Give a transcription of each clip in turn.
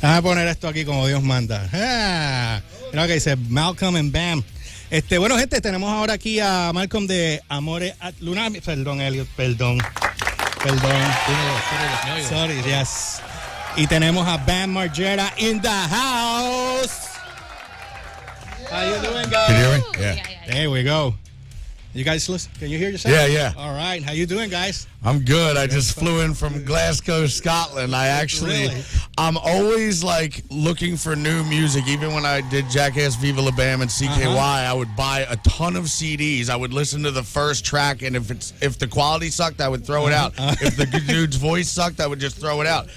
Déjame poner esto aquí como Dios manda. Mira que dice Malcolm and Bam. Bueno, gente, tenemos ahora aquí a Malcolm de Amore at Lunam. Perdón, Elliot, perdón. Sorry, yes. Y tenemos a Barn Mangera in the house. How you doing, guys? Can you hear me? Yeah. There we go. You guys listen? Can you hear yourself? Yeah. All right. How you doing, guys? I'm good. I just flew in from Glasgow, Scotland. I'm always like looking for new music. Even when I did Jack Ass, Viva La Bam, and CKY, I would buy a ton of CDs. I would listen to the first track, and if the quality sucked, I would throw it out. If the dude's voice sucked, I would just throw it out.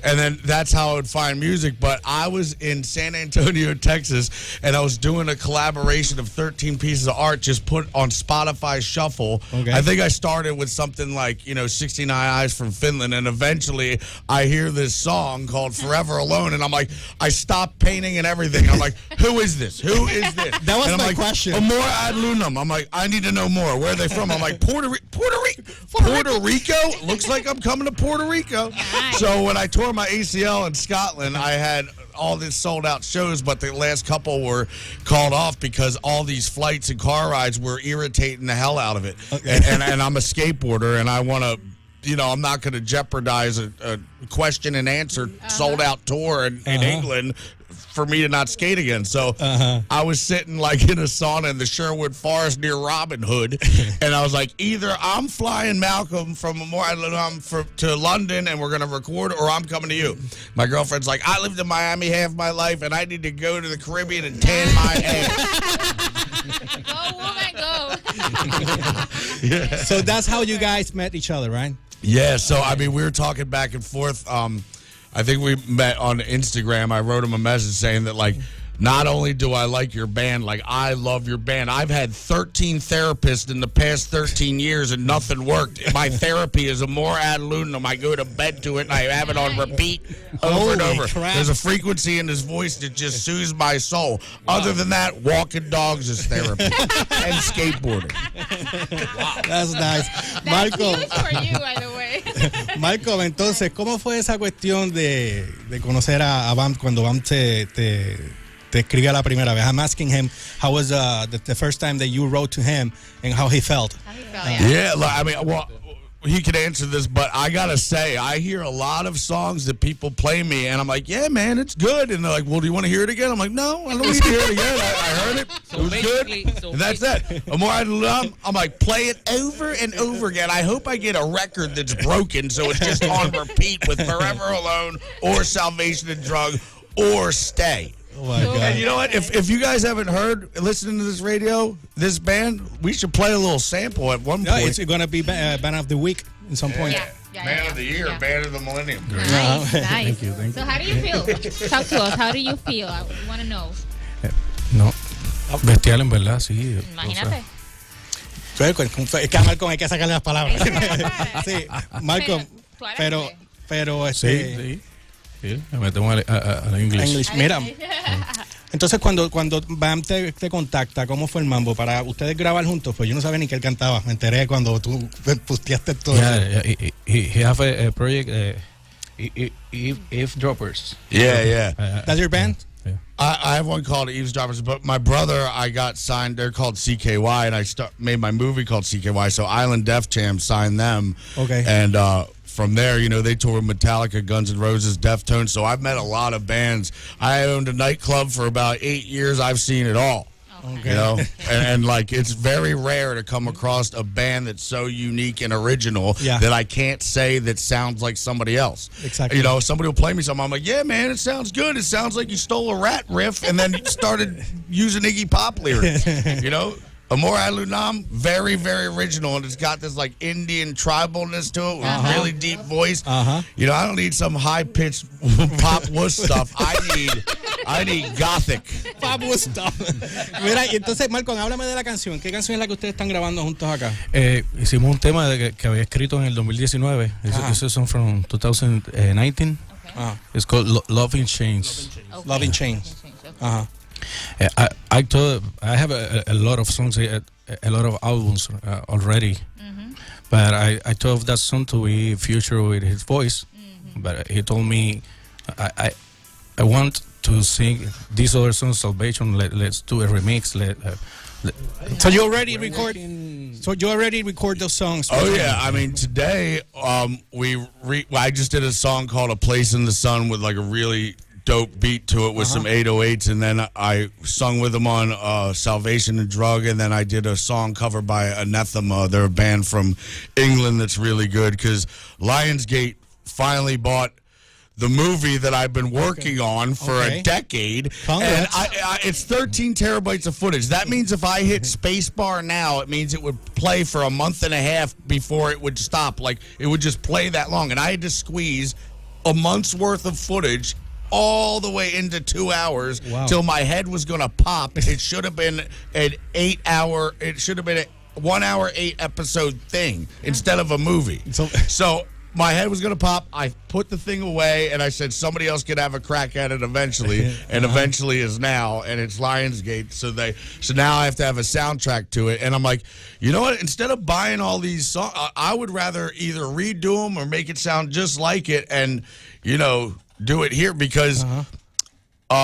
And then that's how I would find music. But I was in San Antonio, Texas, and I was doing a collaboration of 13 pieces of art just put on Spotify Shuffle. Okay. I think I started with something like, 69 Eyes from Finland, and eventually I hear this song called Forever Alone, and I'm like, I stopped painting and everything. I'm like, who is this? Who is this? That was and my question. Amore ad Lunam. I'm like, I need to know more. Where are they from? I'm like, Puerto Rico? Looks like I'm coming to Puerto Rico. So when I toured my ACL in Scotland, I had all these sold out shows, but the last couple were called off because all these flights and car rides were irritating the hell out of it. Okay. And I'm a skateboarder, and I want to, I'm not going to jeopardize a question and answer sold out tour in England for me to not skate again. So I was sitting like in a sauna in the Sherwood Forest near Robin Hood, and I was like, either I'm flying Malcolm from Amore to London and we're going to record, or I'm coming to you. My girlfriend's like, I lived in Miami half my life, and I need to go to the Caribbean and tan my ass. Go, woman, go. Yeah. So that's how you guys met each other, right? Yeah, so I mean, we were talking back and forth. I think we met on Instagram. I wrote him a message saying that, like, not only do I like your band, like, I love your band. I've had 13 therapists in the past 13 years and nothing worked. My therapy is Amore ad Lunam. I go to bed to it and I have it on repeat over and over. Crap. There's a frequency in his voice that just soothes my soul. Wow. Other than that, walking dogs is therapy and skateboarding. Wow. That's nice. That's Malcolm. huge for you, by the way. Malcolm, entonces, ¿cómo fue esa cuestión de conocer a Bam cuando Bam te escribió la primera vez? I'm asking him how was the first time that you wrote to him and how he felt. Yeah, I mean, well, he could answer this, but I gotta say, I hear a lot of songs that people play me, and I'm like, yeah, man, it's good. And they're like, well, do you want to hear it again? I'm like, no, I don't need to hear it again. I heard it. So it was good. And that's that. Amore ad Lunam, I'm like, play it over and over again. I hope I get a record that's broken, so it's just on repeat with Forever Alone or Salvation and Drug or Stay. Oh my God. And you know what? If you guys haven't heard, listening to this radio, this band, we should play a little sample at one point. It's going to be Band of the Week at some point. Man of the Year, Band of the Millennium. Nice. Thank you. So how do you feel? Talk to us. How do you feel? I want to know. No, bestial en verdad, sí. Imagínate. Es que a Malcolm hay que sacarle las palabras. Sí, Malcolm, pero Sí, me metemos al inglés. English. Mira, entonces cuando Bam te contacta, ¿cómo fue el mambo? Para ustedes grabar juntos, pues yo no sabía ni que él cantaba. Me enteré cuando tú posteaste todo. Yeah, he have a project, Eavesdroppers. Yeah. That's your band? Yeah. I have one called Eavesdroppers, but my brother, I got signed. They're called CKY, and I made my movie called CKY. So Island Def Jam signed them. Okay. And from there, they toured with Metallica, Guns N' Roses, Deftones. So I've met a lot of bands. I owned a nightclub for about 8 years. I've seen it all. Okay. And like, it's very rare to come across a band that's so unique and original that I can't say that sounds like somebody else. Exactly. Somebody will play me something. I'm like, yeah, man, it sounds good. It sounds like you stole a Rat riff and then started using Iggy Pop lyrics. Amore ad Lunam, very, very original, and it's got this like Indian tribalness to it with a really deep voice. I don't need some high-pitched pop wuss stuff. I need gothic. Pop wuss stuff. Mira, y entonces, Malcolm, háblame de la canción. ¿Qué canción es la que ustedes están grabando juntos acá? Hicimos un tema que había escrito en el 2019. This is from 2019. It's called Love in Chains. Love in Chains. I have a lot of songs, a lot of albums already, but I thought of that song to be featured with his voice. But he told me I want to sing this other song, Salvation. Let's do a remix. So you already record. So you already record those songs. Oh yeah, I mean today I just did a song called "A Place in the Sun" with like a really dope beat to it with some 808s, and then I sung with them on Salvation and Drug, and then I did a song covered by Anathema. They're a band from England that's really good because Lionsgate finally bought the movie that I've been working on for a decade. Congrats. And it's 13 terabytes of footage. That means if I hit spacebar now, it means it would play for a month and a half before it would stop. Like, it would just play that long. And I had to squeeze a month's worth of footage all the way into 2 hours till my head was going to pop. It should have been an 8 hour, it should have been a 1 hour, 8 episode thing instead of a movie. So my head was going to pop. I put the thing away, and I said somebody else could have a crack at it eventually, and eventually is now, and it's Lionsgate. So now I have to have a soundtrack to it, and I'm like, you know what? Instead of buying all these songs, I would rather either redo them or make it sound just like it, and do it here because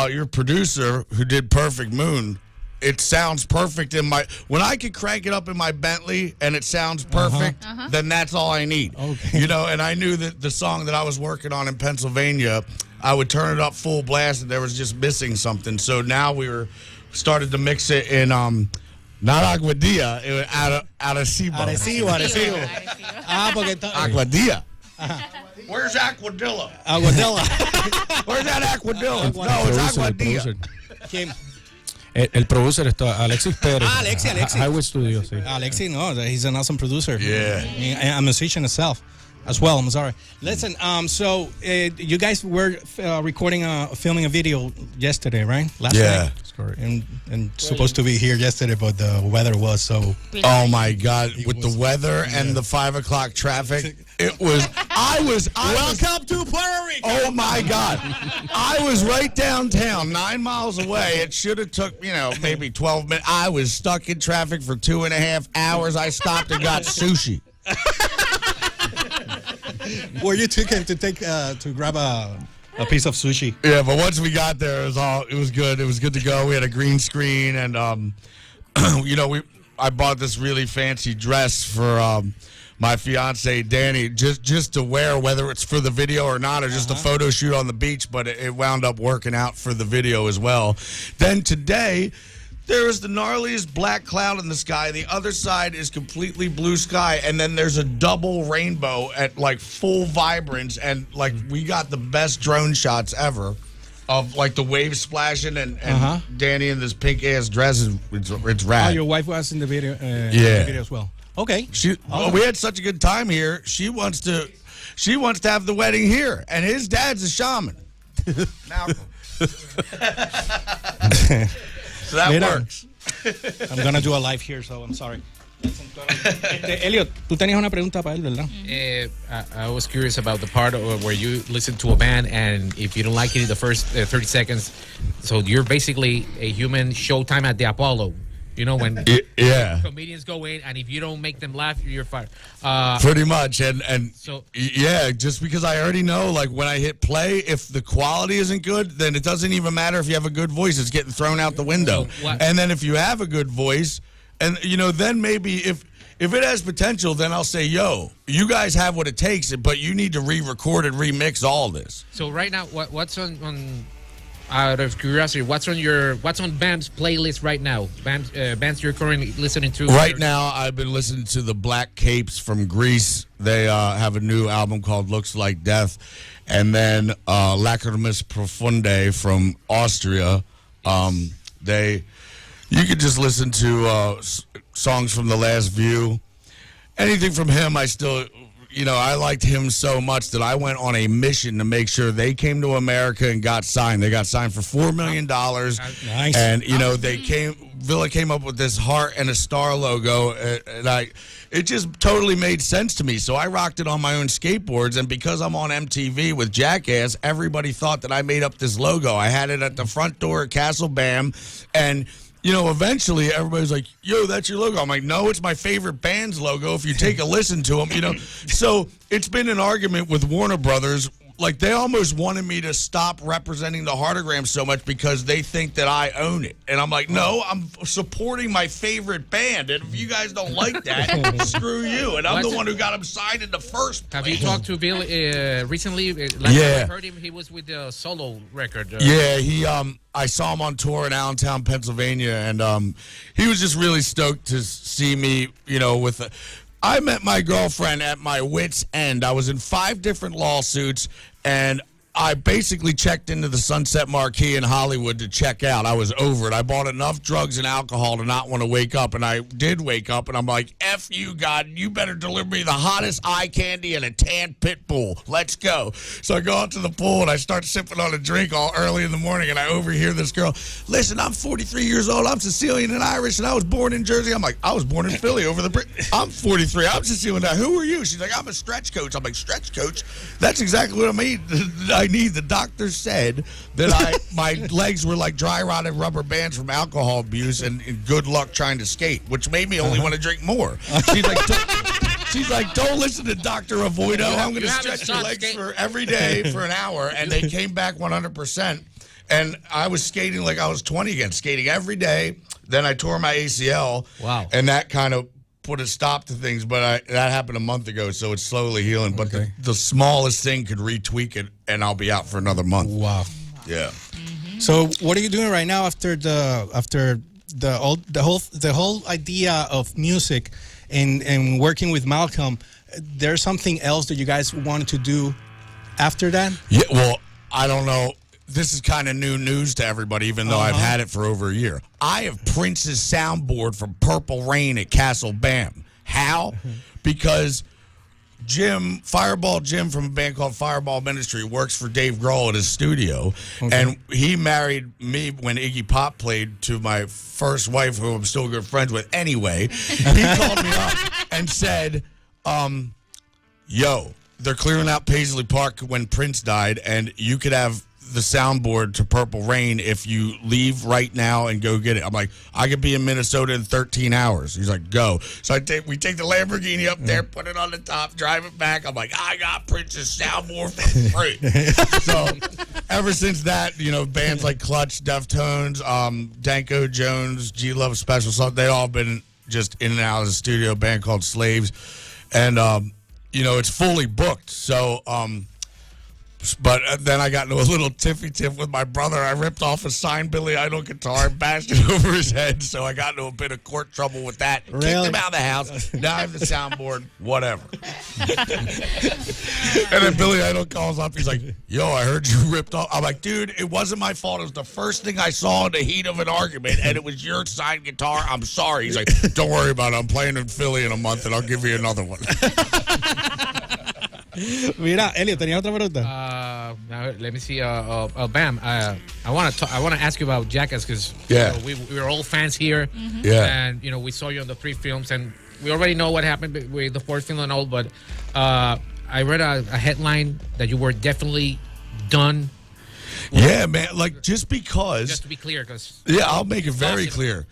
your producer who did Perfect Moon. It sounds perfect when I can crank it up in my Bentley and it sounds perfect, then that's all I need. Okay. And I knew that the song that I was working on in Pennsylvania, I would turn it up full blast and there was just missing something. So now started to mix it in not Aguadilla, it was Arecibo. Arecibo. Aguadilla. Where's Aquadilla? Where's that Aquadilla? No, it's Aguadilla. El producer está Alexis Pérez. Alexis. Highway Studio, sí. Alexis, no, he's an awesome producer. Yeah. A musician himself as well. I'm sorry. Listen, so you guys were filming a video yesterday, right? Last night? That's correct. And supposed to be here yesterday, but the weather was so. Oh my God! With the weather and the 5 o'clock traffic, it was. Welcome to Puerto Rico. Oh my God! I was right downtown, 9 miles away. It should have took maybe 12 minutes. I was stuck in traffic for 2.5 hours. I stopped and got sushi. Where you took him to grab a piece of sushi. Yeah, but once we got there, it was good. It was good to go. We had a green screen, and I bought this really fancy dress for my fiance Danny, just to wear, whether it's for the video or not, or just a photo shoot on the beach. But it wound up working out for the video as well. Then today, there is the gnarliest black cloud in the sky. The other side is completely blue sky, and then there's a double rainbow at like full vibrance, and like we got the best drone shots ever of like the waves splashing and Danny in this pink ass dress. It's rad. Oh, your wife was in the video. In the video as well. Okay. We had such a good time here. She wants to have the wedding here, and his dad's a shaman. Malcolm. So that works. I'm gonna do a live here, so I'm sorry. Elliot, tú tenías una pregunta para él, ¿verdad? I was curious about the part where you listen to a band, and if you don't like it in the first 30 seconds, so you're basically a human Showtime at the Apollo. When comedians go in, and if you don't make them laugh, you're fired. Pretty much, and so just because I already know, like when I hit play, if the quality isn't good, then it doesn't even matter if you have a good voice; it's getting thrown out the window. And then if you have a good voice, and then maybe if it has potential, then I'll say, yo, you guys have what it takes, but you need to re-record and remix all this. So right now, what's on out of curiosity, what's on Bam's playlist right now? Bands you're currently listening to? Right now, I've been listening to the Black Capes from Greece. They have a new album called Looks Like Death. And then Lacrimas Profunde from Austria. You could just listen to songs from The Last View. Anything from him, I still... I liked him so much that I went on a mission to make sure they came to America and got signed. They got signed for $4 million. Nice. And, Villa came up with this heart and a star logo. And it just totally made sense to me. So I rocked it on my own skateboards. And because I'm on MTV with Jack Ass, everybody thought that I made up this logo. I had it at the front door at Castle Bam. And... eventually everybody's like, yo, that's your logo. I'm like, no, it's my favorite band's logo if you take a listen to them, So it's been an argument with Warner Brothers like they almost wanted me to stop representing the Heartogram so much because they think that I own it. And I'm like, no, I'm supporting my favorite band. And if you guys don't like that, screw you. And I'm the one who got him signed in the first place. Have you talked to Bill recently? Last time I heard him, he was with the solo record. Yeah, I saw him on tour in Allentown, Pennsylvania, and he was just really stoked to see me, I met my girlfriend at my wit's end. I was in 5 different lawsuits, and I basically checked into the Sunset Marquee in Hollywood to check out. I was over it. I bought enough drugs and alcohol to not want to wake up, and I did wake up, and I'm like, F you, God, you better deliver me the hottest eye candy and a tan pit bull. Let's go. So I go out to the pool, and I start sipping on a drink all early in the morning, and I overhear this girl, listen, I'm 43 years old. I'm Sicilian and Irish, and I was born in Jersey. I'm like, I was born in Philly over the bridge. I'm 43. I'm Sicilian. Now, who are you? She's like, I'm a stretch coach. I'm like, stretch coach? That's exactly what I mean. I need. The doctor said that my legs were like dry rotted rubber bands from alcohol abuse and good luck trying to skate, which made me only want to drink more. She's like, don't listen to Dr. Avoido. I'm going to stretch your legs for every day for an hour. And they came back 100%. And I was skating like I was 20 again, skating every day. Then I tore my ACL. Wow. And that kind of put a stop to things, but that happened a month ago, so it's slowly healing. But the smallest thing could retweak it, and I'll be out for another month. Wow. Yeah. Mm-hmm. So what are you doing right now after the whole idea of music and working with Malcolm? There's something else that you guys wanted to do after that? Yeah. Well, I don't know. This is kind of new news to everybody, even though I've had it for over a year. I have Prince's soundboard from Purple Rain at Castle Bam. How? Because Fireball Jim from a band called Fireball Ministry works for Dave Grohl at his studio. And he married me when Iggy Pop played to my first wife, who I'm still good friends with anyway. He called me up and said, yo, they're clearing out Paisley Park when Prince died, and you could have the soundboard to Purple Rain if you leave right now and go get it. I'm like, I could be in Minnesota in 13 hours. He's like, go. So we take the Lamborghini up there, put it on the top, drive it back. I'm like, I got Prince's soundboard for free. So ever since that, bands like Clutch, Deftones, Danko Jones, G Love Special Sauce, they all been just in and out of the studio. A band called Slaves, and it's fully booked. So but then I got into a little tiff with my brother. I ripped off a signed Billy Idol guitar and bashed it over his head. So I got into a bit of court trouble with that. Really? Kicked him out of the house. Now I have the soundboard. Whatever. And then Billy Idol calls up. He's like, yo, I heard you ripped off. I'm like, dude, it wasn't my fault. It was the first thing I saw in the heat of an argument, and it was your signed guitar. I'm sorry. He's like, don't worry about it. I'm playing in Philly in a month, and I'll give you another one. Mira, Elliot, ¿tenía otra pregunta? Now, let me see. Bam. I want to ask you about Jack Ass because we were all fans here. Mm-hmm. Yeah. And we saw you on the 3 films, and we already know what happened with the 4th film and all. But I read a headline that you were definitely done. Yeah, man. Like just because. Just to be clear, because I'll make it very clear.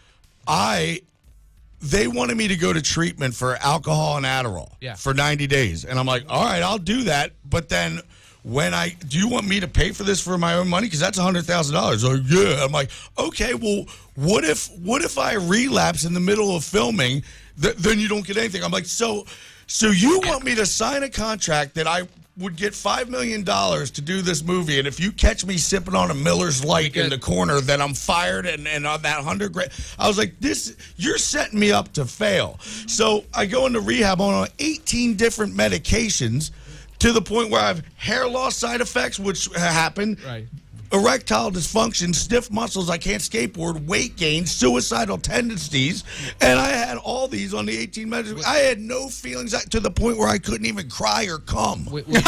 They wanted me to go to treatment for alcohol and Adderall for 90 days. And I'm like, all right, I'll do that. But then do you want me to pay for this for my own money? Because that's $100,000. Like, yeah. I'm like, okay, well, what if I relapse in the middle of filming? Then you don't get anything. I'm like, so you want me to sign a contract that I would get $5 million to do this movie, and if you catch me sipping on a Miller's Light in the corner, then I'm fired, and on that $100,000, I was like, you're setting me up to fail. So I go into rehab on 18 different medications to the point where I have hair loss side effects, which happen. Right. Erectile dysfunction, stiff muscles, I can't skateboard, weight gain, suicidal tendencies, and I had all these on the 18 medications. I had no feelings to the point where I couldn't even cry or come. Which brings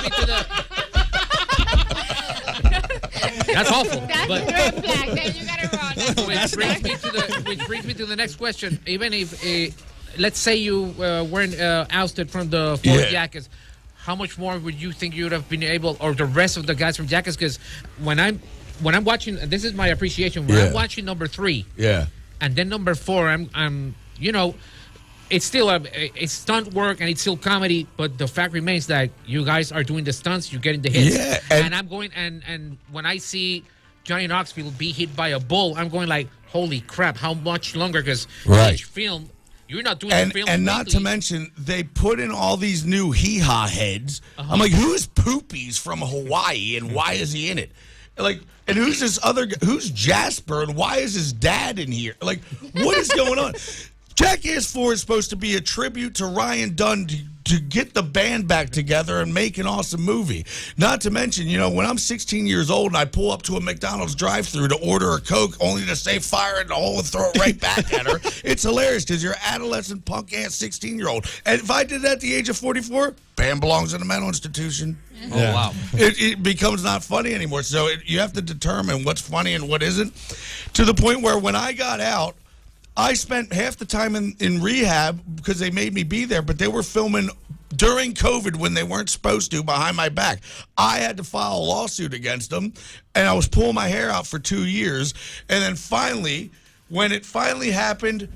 me to the... That's awful. That's a red flag. Then you got it wrong. Which brings me to the next question. Even if, let's say you weren't ousted from the 4th Jack Ass, how much more would you think you would have been able, or the rest of the guys from Jack Ass? Because when I'm watching, this is my appreciation. When I'm watching number 3, and then number 4, I'm it's still it's stunt work and it's still comedy, but the fact remains that you guys are doing the stunts, you're getting the hits. Yeah, and I'm going and when I see Johnny Knoxville be hit by a bull, I'm going like, holy crap, how much longer? Because each film, you're not doing the film. And not to mention, they put in all these new hee-haw heads. I'm like, who's Poopies from Hawaii, and why is he in it? Like, and who's this other guy? Who's Jasper, and why is his dad in here? Like, what is going on? Jackass 4 is supposed to be a tribute to Ryan Dunn to get the band back together and make an awesome movie. Not to mention, you know, when I'm 16 years old and I pull up to a McDonald's drive-thru to order a Coke only to say fire in the hole and throw it right back at her, it's hilarious because you're an adolescent punk-ass 16-year-old. And if I did that at the age of 44, band belongs in a mental institution. Oh, wow. It becomes not funny anymore. So you have to determine what's funny and what isn't, to the point where when I got out, I spent half the time in rehab because they made me be there, but they were filming during COVID when they weren't supposed to behind my back. I had to file a lawsuit against them, and I was pulling my hair out for 2 years. And then finally, when it finally happened,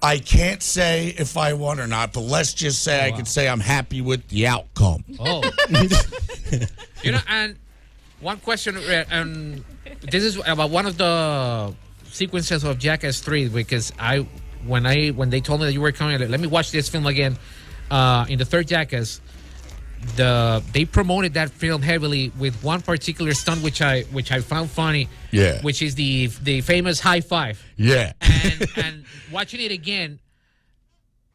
I can't say if I won or not, but let's just say I could say I'm happy with the outcome. Oh. You know, and one question, and this is about one of the sequences of Jackass 3, because when they told me that you were coming, let me watch this film again. In the third Jackass, they promoted that film heavily with one particular stunt which I found funny. Yeah. Which is the famous high five. Yeah. And watching it again,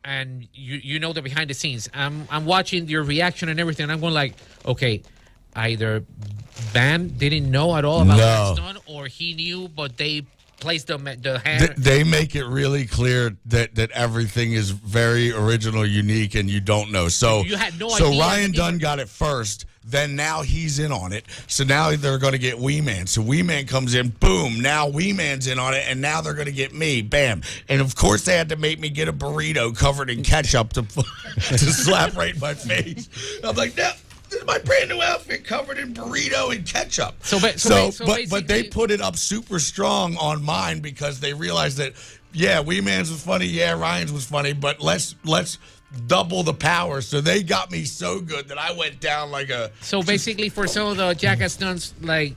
and you know the behind the scenes. I'm watching your reaction and everything. And I'm going like, okay, either Bam didn't know at all about that stunt, or he knew, but they placed the hand. They make it really clear that everything is very original, unique, and you don't know. So you had no so idea. Ryan Dunn got it first. Then now he's in on it. So now they're going to get Wee Man. So Wee Man comes in, boom. Now Wee Man's in on it, and now they're going to get me, bam. And of course they had to make me get a burrito covered in ketchup to slap right in my face. I'm like, no. This is my brand new outfit covered in burrito and ketchup. But they put it up super strong on mine because they realized that, yeah, Wee Man's was funny, yeah, Ryan's was funny, but let's double the power. So they got me so good that I went down like a. So basically, for some of the Jackass stunts, like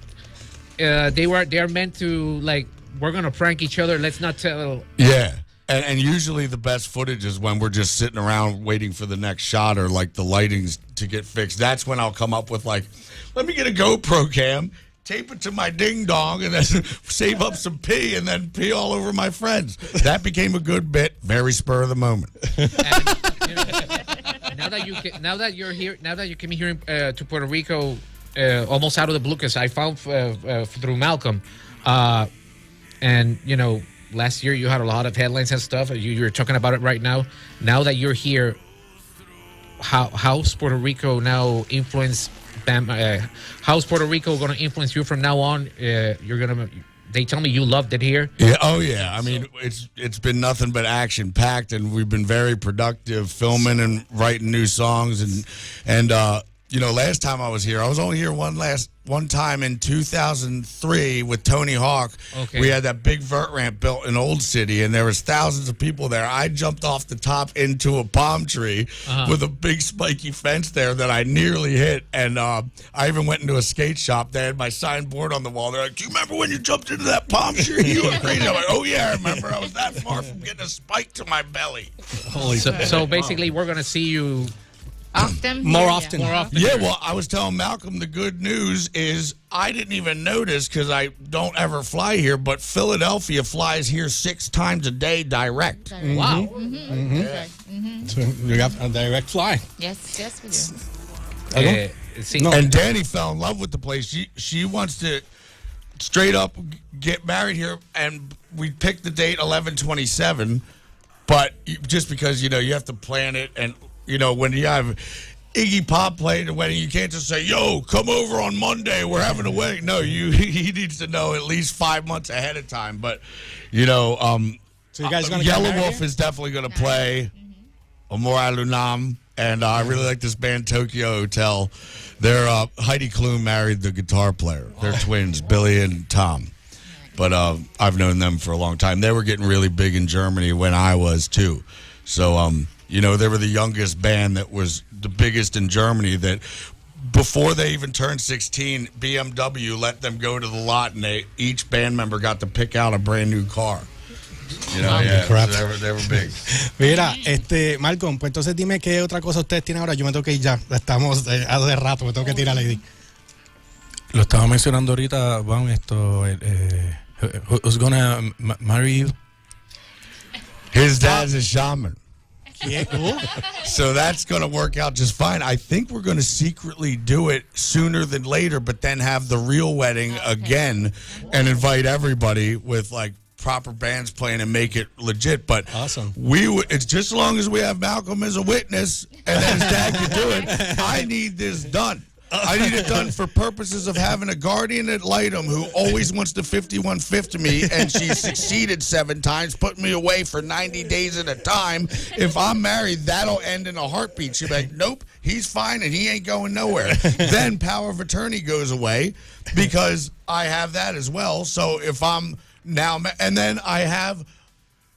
they're meant to like, we're gonna prank each other. Let's not tell. Yeah. And usually the best footage is when we're just sitting around waiting for the next shot or like the lighting's to get fixed. That's when I'll come up with like, let me get a GoPro cam, tape it to my ding dong, and then save up some pee and then pee all over my friends. That became a good bit. Very spur of the moment. And, you know, now that you came here to Puerto Rico, almost out of the blue, because I found through Malcolm, and you know. Last year, you had a lot of headlines and stuff. You're talking about it right now. Now that you're here, how's Puerto Rico now influence? How's Puerto Rico going to influence you from now on? They tell me you loved it here. Yeah. Oh yeah. I mean, it's been nothing but action packed, and we've been very productive filming and writing new songs. And you know, last time I was here, I was only here one time in 2003 with Tony Hawk. Okay. We had that big vert ramp built in Old City, and there was thousands of people there. I jumped off the top into a palm tree with a big spiky fence there that I nearly hit. And I even went into a skate shop. They had my signboard on the wall. They're like, "Do you remember when you jumped into that palm tree? You were crazy." I'm like, "Oh yeah, I remember. I was that far from getting a spike to my belly." So basically, we're gonna see you. More often. Yeah, well, I was telling Malcolm the good news is I didn't even notice because I don't ever fly here, but Philadelphia flies here 6 times a day direct. Wow. Yeah. So you got a direct fly. Yes, we do. And Danny fell in love with the place. She wants to straight up get married here, and we picked the date 11/27, but just because, you know, you have to plan it, and you know, when you have Iggy Pop playing the wedding, you can't just say, "Yo, come over on Monday, we're having a wedding." No, he needs to know at least 5 months ahead of time. But, you know, so you guys gonna Yellow Wolf is definitely going to play Amore Lunam, and I really like this band Tokyo Hotel. They're Heidi Klum married the guitar player. They're twins, Billy and Tom. But I've known them for a long time. They were getting really big in Germany when I was too. So, they were the youngest band that was the biggest in Germany that before they even turned 16, BMW let them go to the lot and each band member got to pick out a brand new car. Crap. So they were big. Mira, Malcolm, pues entonces dime qué otra cosa ustedes tienen ahora. Yo me tengo que ir ya. Estamos hace rato, me tengo que tirar Lady. Lo estaba mencionando ahorita, Van, who's gonna marry you? His dad's a shaman. Yeah, cool. So that's going to work out just fine. I think we're going to secretly do it sooner than later, but then have the real wedding again and invite everybody with like proper bands playing and make it legit. But awesome. It's just as long as we have Malcolm as a witness and then his dad can do it. I need this done. I need it done for purposes of having a guardian ad litem who always wants to 51-50 me, and she's succeeded 7 times, putting me away for 90 days at a time. If I'm married, that'll end in a heartbeat. She'll be like, nope, he's fine and he ain't going nowhere. Then power of attorney goes away because I have that as well. So if I'm now, and then I have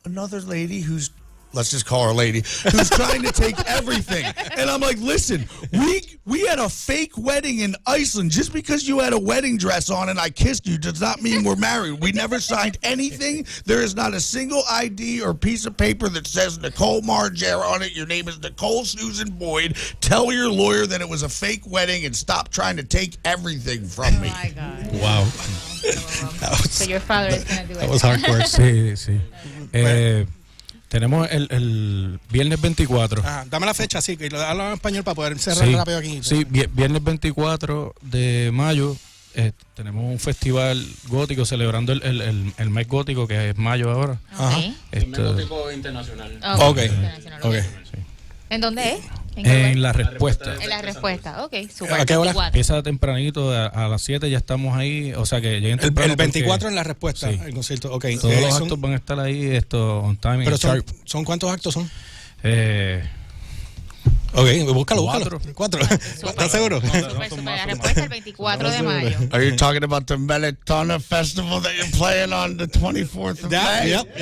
another lady who's, let's just call her lady, who's trying to take everything. And I'm like, listen, we had a fake wedding in Iceland. Just because you had a wedding dress on and I kissed you does not mean we're married. We never signed anything. There is not a single ID or piece of paper that says Nicole Margera on it. Your name is Nicole Susan Boyd. Tell your lawyer that it was a fake wedding and stop trying to take everything from me. Oh my God. Wow. So your father is going to do it. That was hardcore. Sí. Tenemos el viernes 24. Dame la fecha, sí, que lo hablo en español para poder cerrar rápido aquí. Sí, viernes 24 de mayo tenemos un festival gótico celebrando el mes gótico, que es mayo ahora. Okay. El mes gótico internacional. Okay. Sí. ¿En dónde es? En La Respuesta. En La Respuesta, ok, super. ¿A qué hora? 24. Empieza tempranito, a las 7 ya estamos ahí, o sea que lleguen temprano. El 24 en La Respuesta, sí. el concierto. Okay. Todos los actos van a estar ahí, on time. Pero son ¿cuántos actos son? Ok, búscalo. 4. ¿Estás seguro? Super. La Respuesta el 24 de mayo. Are you talking about the Melatonin Festival that you're playing on the 24th of May? Yep,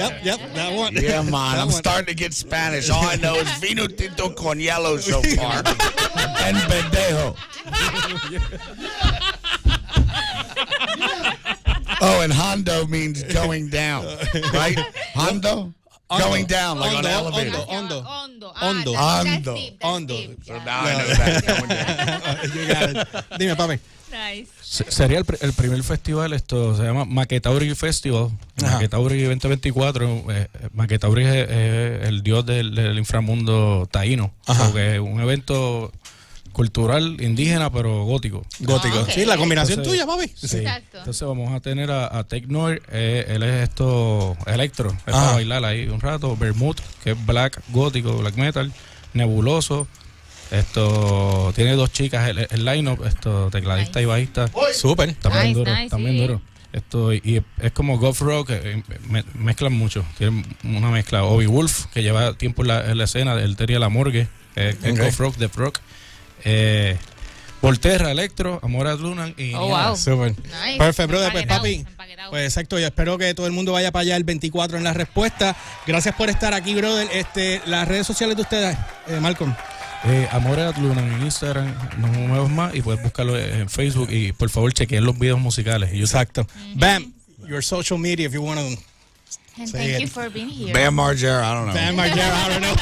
that one. Yeah, man, I'm one. starting to get Spanish. All I know is vino tinto con hielo so far. And pendejo. Oh, and Hondo means going down, right? Hondo? Going down, like on an elevator. Hondo. So now I know that. Going down. You got it. Dime, papi. Nice. Sería el primer festival, se llama Maquetauri Festival, Maquetauri 2024. Maquetauri es el dios del inframundo taíno, que es un evento cultural indígena pero gótico. Okay. Sí, la combinación Entonces, tuya, papi. Sí. Exacto. Entonces vamos a tener a Technoir, él es electro, es para bailar ahí un rato. Vermouth, que es black metal. Nebuloso, tiene 2 chicas, el line-up, tecladista y bajista. Súper. También duro, nice, también sí. duro. Y es como goth rock, mezclan mucho, tienen una mezcla. Obi Wolf, que lleva tiempo en la escena, él tenía La Morgue, es goth rock, death rock. Volterra, Electro, Amore, Lunam y Wow. Súper. Nice. Perfecto, brother. Pues, papi. Empaquetado. Pues exacto, yo espero que todo el mundo vaya para allá el 24 en La Respuesta. Gracias por estar aquí, brother. Las redes sociales de ustedes, Malcolm. Amore, Lunam en Instagram, no me muevas más, y puedes buscarlo en Facebook, y por favor chequen los videos musicales. Exacto. Bam, your social media if you want to. And Say thank it. you for being here. Bam Margera, I don't know. Bam Margera, I don't know.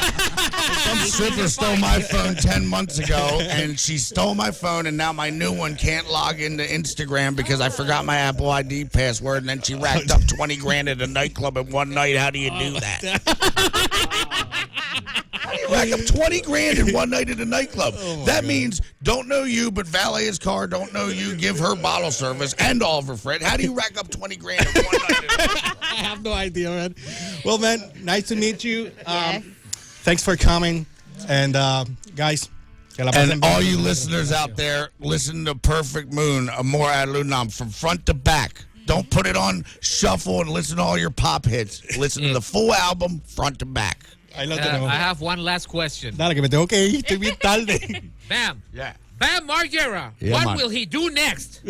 Some stripper stole my phone 10 months ago, and she stole my phone, and now my new one can't log into Instagram because I forgot my Apple ID password, and then she racked up 20 grand at a nightclub in one night. How do you do that? How do you rack up 20 grand in one night at a nightclub? That means don't know you, but valet his car, don't know you, give her bottle service, and all of her friend. How do you rack up 20 grand in one night? I have no idea, man. Well, man, nice to meet you. Yes. Thanks for coming. And, guys, que la pasen And bien. all you listeners out there, listen to Perfect Moon, Amore at Lunam, from front to back. Don't put it on shuffle and listen to all your pop hits. Listen to the full album, front to back. Ahí lo tenemos. I have one last question. Dale, que me tengo que ir. Estoy bien tarde. Bam. Yeah. Bam Margera. Yeah, what man. will he do next?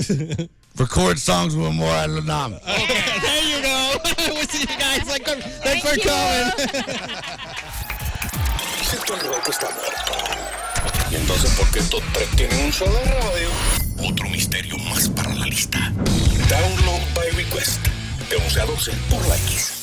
Record songs with Amore at Lunam. There you go. We'll see you guys. Thanks for coming. Excepto el rock está muerto. Y entonces, ¿por qué estos tres tienen un show de radio? Otro misterio más para la lista. Download by request. De 11 a 12 por la X.